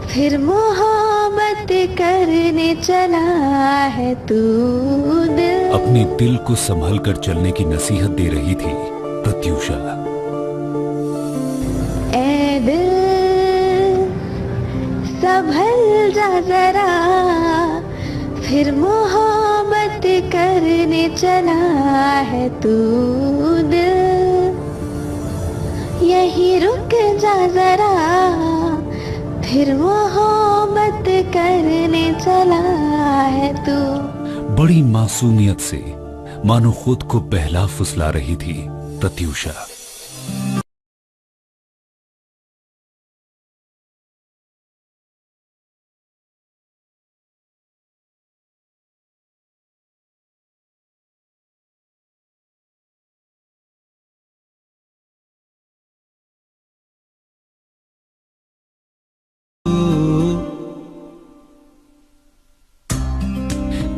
फिर मोहब्बत करने चला है तू दिल। अपने दिल को संभल कर चलने की नसीहत दे रही थी प्रत्यूषा। ए दिल संभल जा जरा, फिर मोहब्बत करने चला है तू दिल। यही रुक जा जरा, फिर मोहब्बत करने चला है तू। बड़ी मासूमियत से मानो खुद को बहला फुसला रही थी प्रत्यूषा।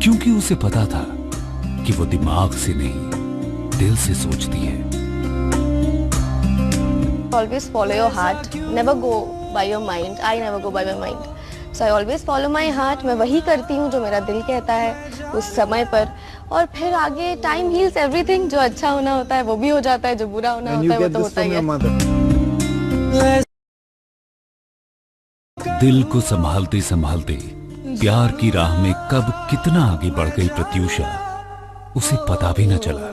क्योंकि उसे पता था कि वो दिमाग से नहीं दिल से सोचती है। Always follow your heart, never go by your mind. I never go by my mind. So I always follow my heart. मैं वही करती हूँ जो मेरा दिल कहता है उस समय पर, और फिर आगे time heals everything. जो अच्छा होना होता है वो भी हो जाता है, जो बुरा होना होता है वो तो होता ही है। दिल को संभालते संभालते प्यार की राह में कब कितना आगे बढ़ गई प्रत्यूषा, उसे पता भी न चला।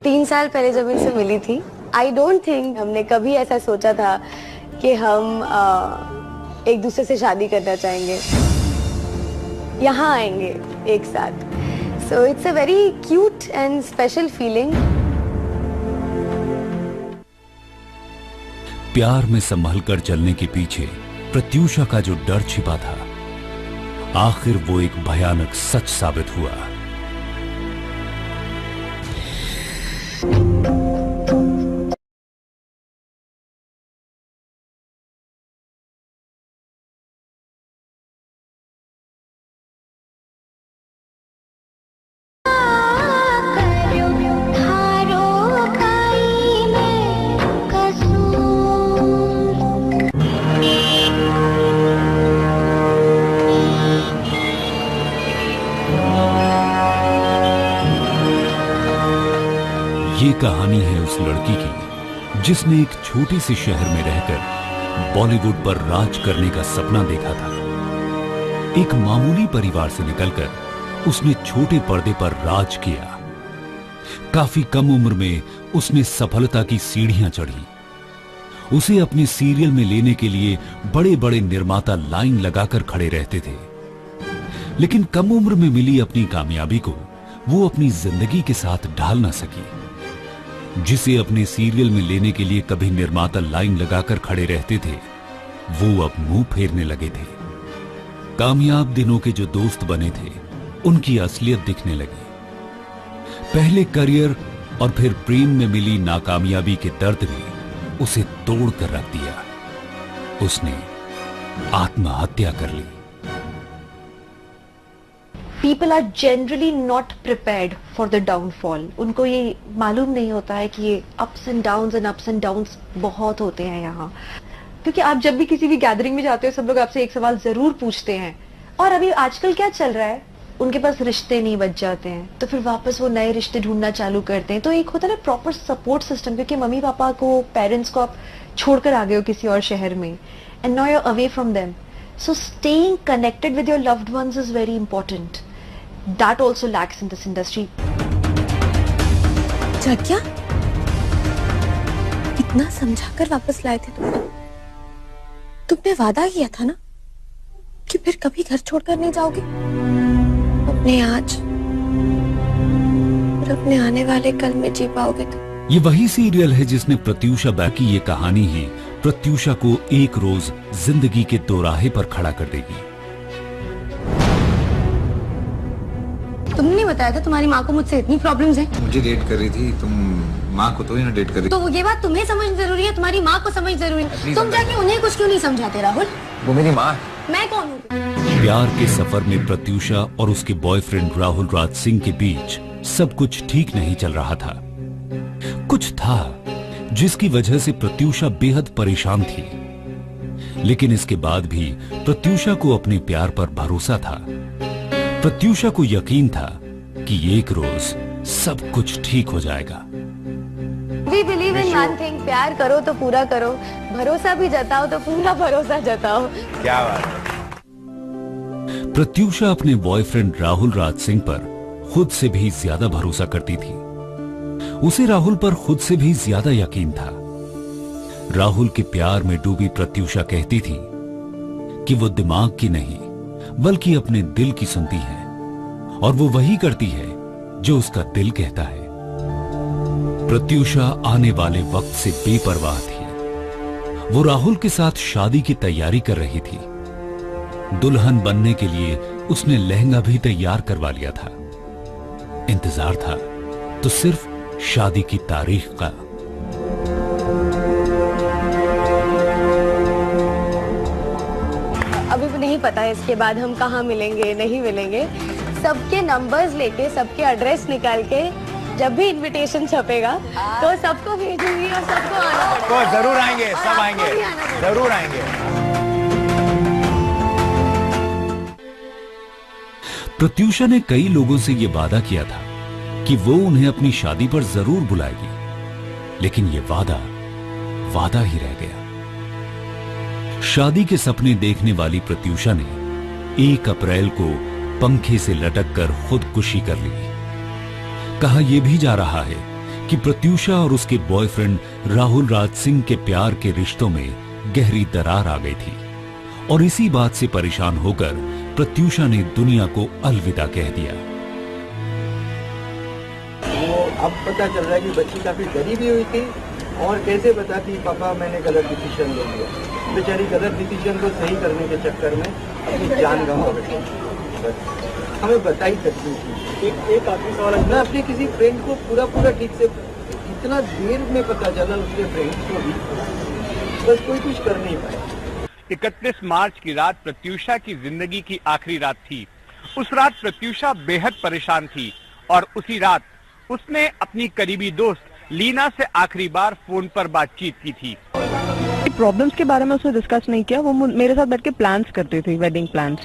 तीन साल पहले जब इनसे मिली थी, आई डोंट थिंक हमने कभी ऐसा सोचा था कि हम एक दूसरे से शादी करना चाहेंगे, यहाँ आएंगे एक साथ। So it's a very cute and special feeling. प्यार में संभल कर चलने के पीछे प्रत्यूषा का जो डर छिपा था, आखिर वो एक भयानक सच साबित हुआ। ये कहानी है उस लड़की की जिसने एक छोटे से शहर में रहकर बॉलीवुड पर राज करने का सपना देखा था। एक मामूली परिवार से निकलकर उसने छोटे पर्दे पर राज किया। काफी कम उम्र में उसने सफलता की सीढ़ियां चढ़ी। उसे अपने सीरियल में लेने के लिए बड़े बड़े निर्माता लाइन लगाकर खड़े रहते थे, लेकिन कम उम्र में मिली अपनी कामयाबी को वो अपनी जिंदगी के साथ ढाल ना सकी। जिसे अपने सीरियल में लेने के लिए कभी निर्माता लाइन लगाकर खड़े रहते थे, वो अब मुंह फेरने लगे थे। कामयाब दिनों के जो दोस्त बने थे, उनकी असलियत दिखने लगी। पहले करियर और फिर प्रेम में मिली नाकामयाबी के दर्द ने उसे तोड़ कर रख दिया। उसने आत्महत्या कर ली। People are generally not prepared for the downfall. उनको ये मालूम नहीं होता है कि ये ups and downs बहुत होते हैं यहाँ। क्योंकि आप जब भी किसी भी गैदरिंग में जाते हो, सब लोग आपसे एक सवाल जरूर पूछते हैं, और अभी आजकल क्या चल रहा है, उनके पास रिश्ते नहीं बच जाते हैं, तो फिर वापस वो नए रिश्ते ढूंढना चालू करते हैं। तो एक होता है ना प्रॉपर सपोर्ट सिस्टम, क्योंकि मम्मी पापा को, पेरेंट्स को आप छोड़कर आ गए हो किसी और शहर में, and now you are away from them. So staying connected with your loved ones is very important. That also lacks in this industry. क्या इतना समझाकर वापस लाए थे तुमने वादा किया था ना कि फिर कभी घर छोड़कर नहीं जाओगे। अपने आज और अपने आने वाले कल में जी पाओगे तो। ये वही सीरियल है जिसने प्रत्यूषा की ये कहानी ही प्रत्यूषा को एक रोज जिंदगी के दोराहे पर खड़ा कर देगी। तुमने नहीं बताया था तुम्हारी माँ को मुझसे इतनी प्रॉब्लम्स हैं? मुझे डेट कर रही थी, तुम माँ को तो ही ना डेट कर रही। तो ये बात तुम्हें समझ जरूरी है, तुम्हारी माँ को समझ जरूरी है। तुम जाके उन्हें कुछ क्यों नहीं समझाते राहुल? वो मेरी माँ है। मैं कौन हूँ? प्यार के सफर में प्रत्यूषा और उसके बॉयफ्रेंड राहुल राज सिंह के बीच सब कुछ ठीक नहीं चल रहा था। कुछ था जिसकी वजह से प्रत्यूषा बेहद परेशान थी, लेकिन इसके बाद भी प्रत्यूषा को अपने प्यार पर भरोसा था। प्रत्यूषा को यकीन था कि एक रोज सब कुछ ठीक हो जाएगा। We believe in one thing, प्यार करो तो पूरा करो, भरोसा भी जताओ तो पूरा भरोसा जताओ। क्या बात है। प्रत्यूषा अपने बॉयफ्रेंड राहुल राज सिंह पर खुद से भी ज्यादा भरोसा करती थी। उसे राहुल पर खुद से भी ज्यादा यकीन था। राहुल के प्यार में डूबी प्रत्यूषा कहती थी कि वो दिमाग की नहीं बल्कि अपने दिल की सुनती है और वो वही करती है जो उसका दिल कहता है। प्रत्यूषा आने वाले वक्त से बेपरवाह थी। वो राहुल के साथ शादी की तैयारी कर रही थी। दुल्हन बनने के लिए उसने लहंगा भी तैयार करवा लिया था। इंतजार था तो सिर्फ शादी की तारीख का। अभी भी नहीं पता है इसके बाद हम कहाँ मिलेंगे नहीं मिलेंगे। सबके नंबर्स लेके सबके एड्रेस निकाल के जब भी इनविटेशन छपेगा तो सबको भेजूंगी और सबको आना पड़ेगा। तो जरूर आएंगे, सब आएंगे, जरूर आएंगे। प्रत्यूषा ने कई लोगों से यह वादा किया था कि वो उन्हें अपनी शादी पर जरूर बुलाएगी, लेकिन ये वादा ही रह गया। शादी के सपने देखने वाली प्रत्यूषा ने 1 अप्रैल को पंखे से लटककर खुदकुशी कर ली। कहा यह भी जा रहा है कि प्रत्यूषा और उसके बॉयफ्रेंड राहुल राज सिंह के प्यार के रिश्तों में गहरी दरार आ गई थी और इसी बात से परेशान होकर प्रत्यूषा ने दुनिया को अलविदा कह दिया। वो अब पता चल रहा है कि बच्ची काफी डरी भी हुई थी और कैसे बताती पापा मैंने गलत डिसीजन ले लिया। बेचारी गलत डिसीजन को सही करने के चक्कर में अपनी जान गंवा बैठी। हमें बता ही सकती थी। एक आखिरी सवाल है, मैं अपने किसी फ्रेंड को पूरा ठीक से इतना देर में पता चला उसके फ्रेंड को भी, बस कोई कुछ कर नहीं पाया। 31 मार्च की रात प्रत्यूषा की जिंदगी की आखिरी रात थी। उस रात प्रत्यूषा बेहद परेशान थी और उसी रात उसने अपनी करीबी दोस्त लीना से आखिरी बार फोन पर बातचीत की थी। प्रॉब्लम्स के बारे में उसने डिस्कस नहीं किया। वो मेरे साथ बैठ के प्लान्स करती थी, वेडिंग प्लान्स,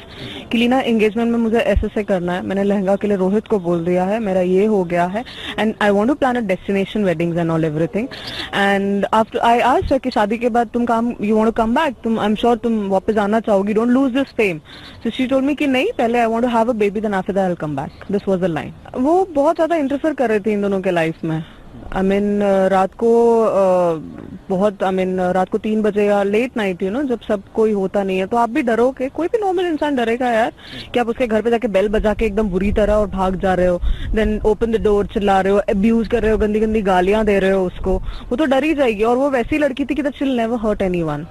कि लीना एंगेजमेंट में मुझे ऐसे करना है, मैंने लहंगा के लिए रोहित को बोल दिया है, मेरा ये हो गया है and I want to plan a destination weddings and all everything. And after I asked her कि शादी के बाद तुम you want to come back, तुम आई एम श्योर तुम वापस आना चाहोगी, don't lose this fame. So she told me कि नहीं, पहले I want to have a baby then after that I will come back. This was the line. वो बहुत ज्यादा इंटरफेयर कर रहे थे इन दोनों के लाइफ में। रात को 3 बजे या लेट नाइट जब सब कोई होता नहीं है तो आप भी डरोगे, कोई भी नॉर्मल इंसान डरेगा यार, कि आप उसके घर पे जाके बेल बजा के एकदम बुरी तरह और भाग जा रहे हो, देन ओपन द डोर चिल्ला रहे हो, अब्यूज कर रहे हो, गंदी गंदी गालियां दे रहे हो उसको, वो तो डर ही जाएगी। और वो वैसी लड़की थी कि that she will never hurt anyone.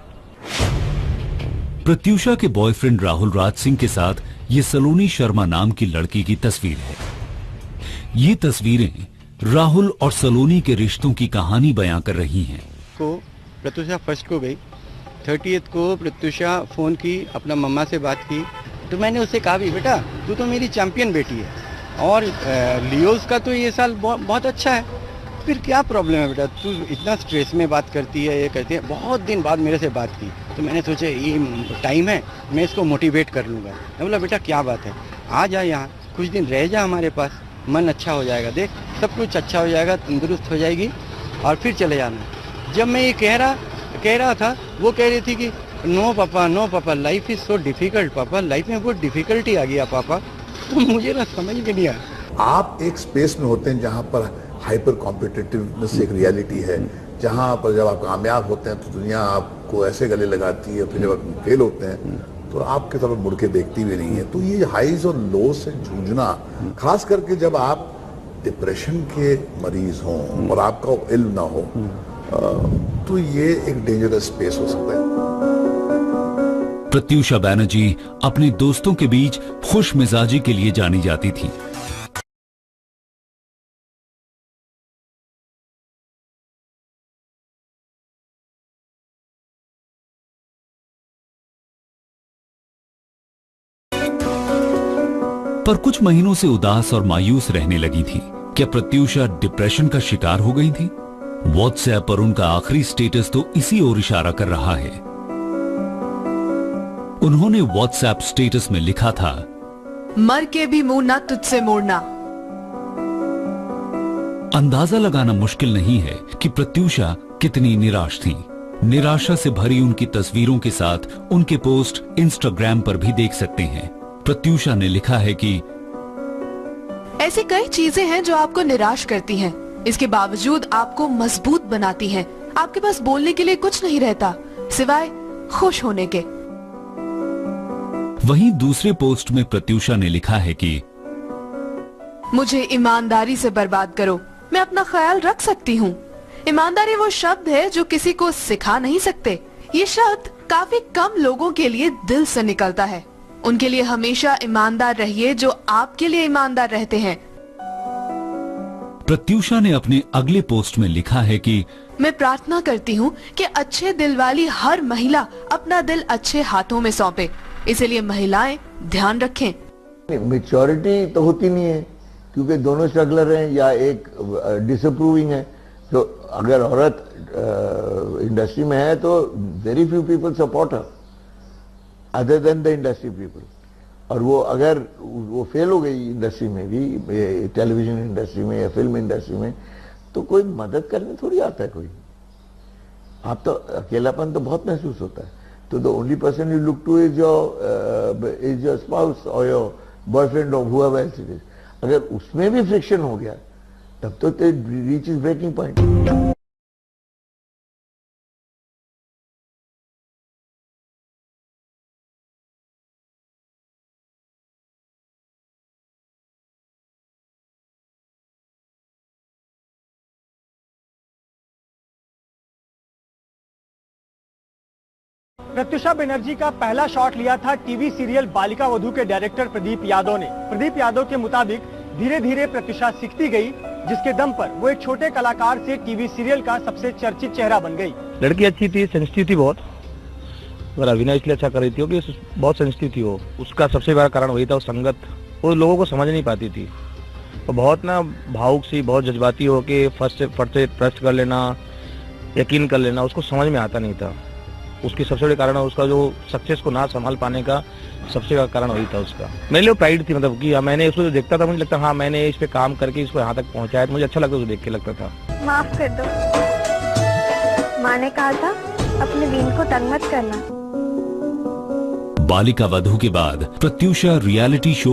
Pratyusha के बॉयफ्रेंड राहुल राज सिंह के साथ ये सलोनी शर्मा नाम की लड़की की तस्वीर है। ये तस्वीरें राहुल और सलोनी के रिश्तों की कहानी बयां कर रही हैं। को प्रत्यूषा फर्स्ट को गई, 30th को प्रत्यूषा फोन की, अपना मम्मा से बात की, तो मैंने उससे कहा भी बेटा तू तो मेरी चैंपियन बेटी है और लियोस का तो ये साल बहुत अच्छा है, फिर क्या प्रॉब्लम है बेटा, तू इतना स्ट्रेस में बात करती है, ये कहती है। बहुत दिन बाद मेरे से बात की तो मैंने सोचा ये टाइम है, मैं इसको मोटिवेट कर लूँगा। मैं बोला बेटा क्या बात है, आ जा यहाँ कुछ दिन रह जा हमारे पास, मन अच्छा हो जाएगा, देख सब कुछ अच्छा हो जाएगा, तंदुरुस्त हो जाएगी और फिर चले जाना। जब मैं ये कह रहा था, वो कह रही थी कि नो पापा लाइफ इज सो डिफिकल्ट पापा, लाइफ में बहुत डिफिकल्टी आ गया पापा। तो मुझे ना समझ में नहीं आया। आप एक स्पेस में होते हैं जहाँ पर हाइपर कॉम्पिटिटिवनेस एक रियलिटी है, जहाँ पर जब आप कामयाब होते हैं तो दुनिया आपको ऐसे गले लगाती है, फिर जब आप फेल होते हैं तो आपके तरफ मुड़ के देखती भी नहीं है। तो ये हाइज और लो से जूझना, खास करके जब आप डिप्रेशन के मरीज हों और आपका इल्म ना हो, तो ये एक डेंजरस स्पेस हो सकता है। प्रत्यूषा बैनर्जी अपने दोस्तों के बीच खुश मिजाजी के लिए जानी जाती थी। पर कुछ महीनों से उदास और मायूस रहने लगी थी। क्या प्रत्यूषा डिप्रेशन का शिकार हो गई थी? व्हाट्सएप पर उनका आखिरी स्टेटस तो इसी ओर इशारा कर रहा है। उन्होंने व्हाट्सएप स्टेटस में लिखा था, मर के भी मुंह ना तुझसे मोड़ना। अंदाजा लगाना मुश्किल नहीं है कि प्रत्यूषा कितनी निराश थी। निराशा से भरी उनकी तस्वीरों के साथ उनके पोस्ट इंस्टाग्राम पर भी देख सकते हैं। प्रत्यूषा ने लिखा है कि ऐसी कई चीजें हैं जो आपको निराश करती हैं, इसके बावजूद आपको मजबूत बनाती हैं। आपके पास बोलने के लिए कुछ नहीं रहता सिवाय खुश होने के। वहीं दूसरे पोस्ट में प्रत्यूषा ने लिखा है कि मुझे ईमानदारी से बर्बाद करो, मैं अपना ख्याल रख सकती हूँ। ईमानदारी वो शब्द है जो किसी को सिखा नहीं सकते। ये शब्द काफी कम लोगों के लिए दिल से निकलता है। उनके लिए हमेशा ईमानदार रहिए जो आपके लिए ईमानदार रहते हैं। प्रत्यूषा ने अपने अगले पोस्ट में लिखा है कि मैं प्रार्थना करती हूँ कि अच्छे दिल वाली हर महिला अपना दिल अच्छे हाथों में सौंपे, इसलिए महिलाएं ध्यान रखें। मैच्योरिटी तो होती नहीं है क्योंकि दोनों स्ट्रगलर हैं या एक डिसअप्रूविंग है। तो अगर औरत इंडस्ट्री में है तो very few people support her other than the industry people. और वो अगर वो फेल हो गई इंडस्ट्री में भी, टेलीविजन इंडस्ट्री में या फिल्म इंडस्ट्री में, तो कोई मदद करने थोड़ी आता है कोई। आप तो अकेलापन तो बहुत महसूस होता है। तो the only person you look two is your spouse और योर बॉयफ्रेंड और हुआ एल्स इट इज। अगर उसमें भी फ्रिक्शन हो गया तब तो reach is breaking point. Pratyusha Banerjee का पहला शॉट लिया था टीवी सीरियल बालिका वधू के डायरेक्टर प्रदीप यादव ने। प्रदीप यादव के मुताबिक धीरे धीरे प्रत्युषा सीखती गई, जिसके दम पर वो एक छोटे कलाकार से टीवी सीरियल का सबसे चर्चित चेहरा बन गई। लड़की अच्छी थी, सेंसिटिव थी बहुत, और अभिनय इसलिए अच्छा कर रही थी कि बहुत सेंसिटिव थी वो। उसका सबसे बड़ा कारण वही था, वो संगत वो लोगों को समझ नहीं पाती थी। वो बहुत ना भावुक सी, बहुत जज्बाती हो के फर्स्ट से ट्रस्ट कर लेना, यकीन कर लेना, उसको समझ में आता नहीं था। उसकी सबसे बड़ी कारण है उसका जो सक्सेस को ना संभाल पाने का सबसे बड़ा कारण वही था उसका। मेरे लिए प्राइड थी, मतलब कि मैंने उसको जो देखता था मुझे लगता हाँ मैंने इस पे काम करके इसको यहाँ तक पहुँचाया, तो मुझे अच्छा लगता, उसको देख के लगता था। माफ कर दो, माँ ने कहा था अपने वीन को तंग मत करना। बालिका वधू के बाद प्रत्यूषा रियलिटी शो